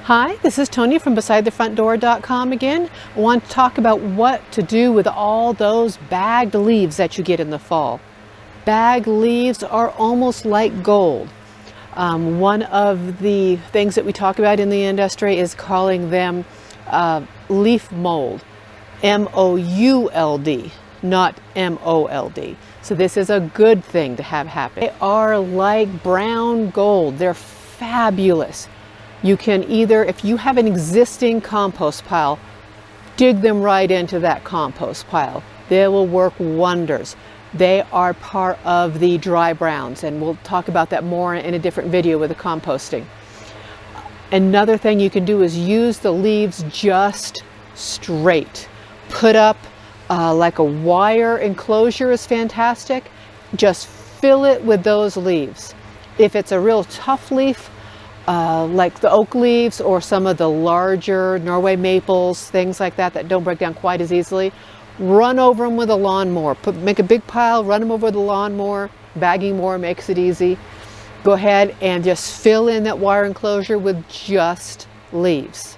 Hi, this is Tonya from BesideTheFrontDoor.com again. I want to talk about what to do with all those bagged leaves that you get in the fall. Bagged leaves are almost like gold. One of the things that we talk about in the industry is calling them leaf mold, M-O-U-L-D, not M-O-L-D. So this is a good thing to have happen. They are like brown gold. They're fabulous. You can either, if you have an existing compost pile, dig them right into that compost pile. They will work wonders. They are part of the dry browns, and we'll talk about that more in a different video with the composting. Another thing you can do is use the leaves just straight. Put up like a wire enclosure is fantastic. Just fill it with those leaves. If it's a real tough leaf, like the oak leaves or some of the larger Norway maples, things like that that don't break down quite as easily, run over them with a lawnmower. Make a big pile, run them over with a lawnmower. Bagging more makes it easy. Go ahead and just fill in that wire enclosure with just leaves.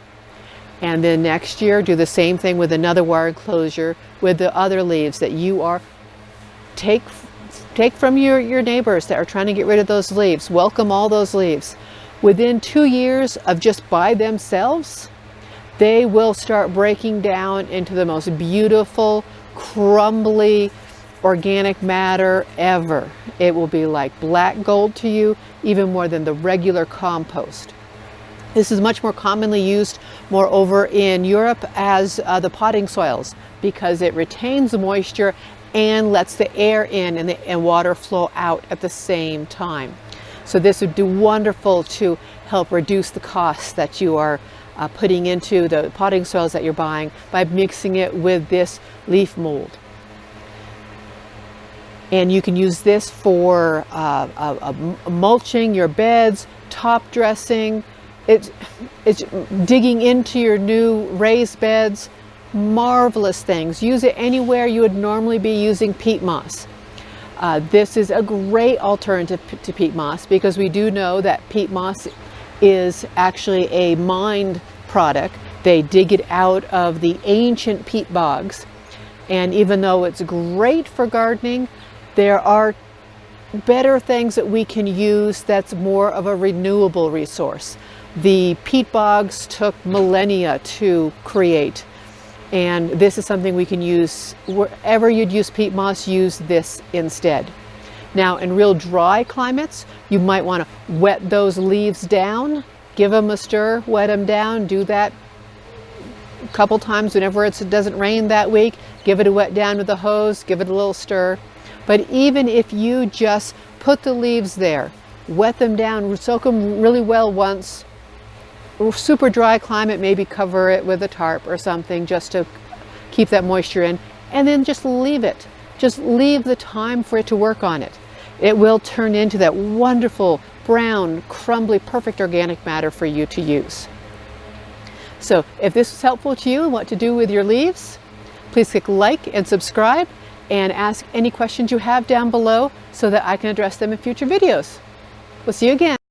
And then next year, do the same thing with another wire enclosure with the other leaves that you are take from your neighbors that are trying to get rid of those leaves. Welcome all those leaves. Within 2 years of just by themselves, they will start breaking down into the most beautiful, crumbly, organic matter ever. It will be like black gold to you, even more than the regular compost. This is much more commonly used moreover in Europe as the potting soils because it retains the moisture and lets the air in and water flow out at the same time. So this would do wonderful to help reduce the costs that you are putting into the potting soils that you're buying by mixing it with this leaf mold. And you can use this for mulching your beds, top dressing. It's digging into your new raised beds. Marvelous things. Use it anywhere you would normally be using peat moss. This is a great alternative to peat moss because we do know that peat moss is actually a mined product. They dig it out of the ancient peat bogs. And even though it's great for gardening, there are better things that we can use that's more of a renewable resource. The peat bogs took millennia to create. And this is something we can use wherever you'd use peat moss, use this instead. Now in real dry climates, you might want to wet those leaves down, give them a stir, wet them down, do that a couple times whenever it doesn't rain that week, give it a wet down with a hose, give it a little stir. But even if you just put the leaves there, wet them down, soak them really well once, super dry climate, maybe cover it with a tarp or something just to keep that moisture in, and then just leave it. Just leave the time for it to work on it. It will turn into that wonderful, brown, crumbly, perfect organic matter for you to use. So if this was helpful to you and what to do with your leaves, please click like and subscribe and ask any questions you have down below so that I can address them in future videos. We'll see you again.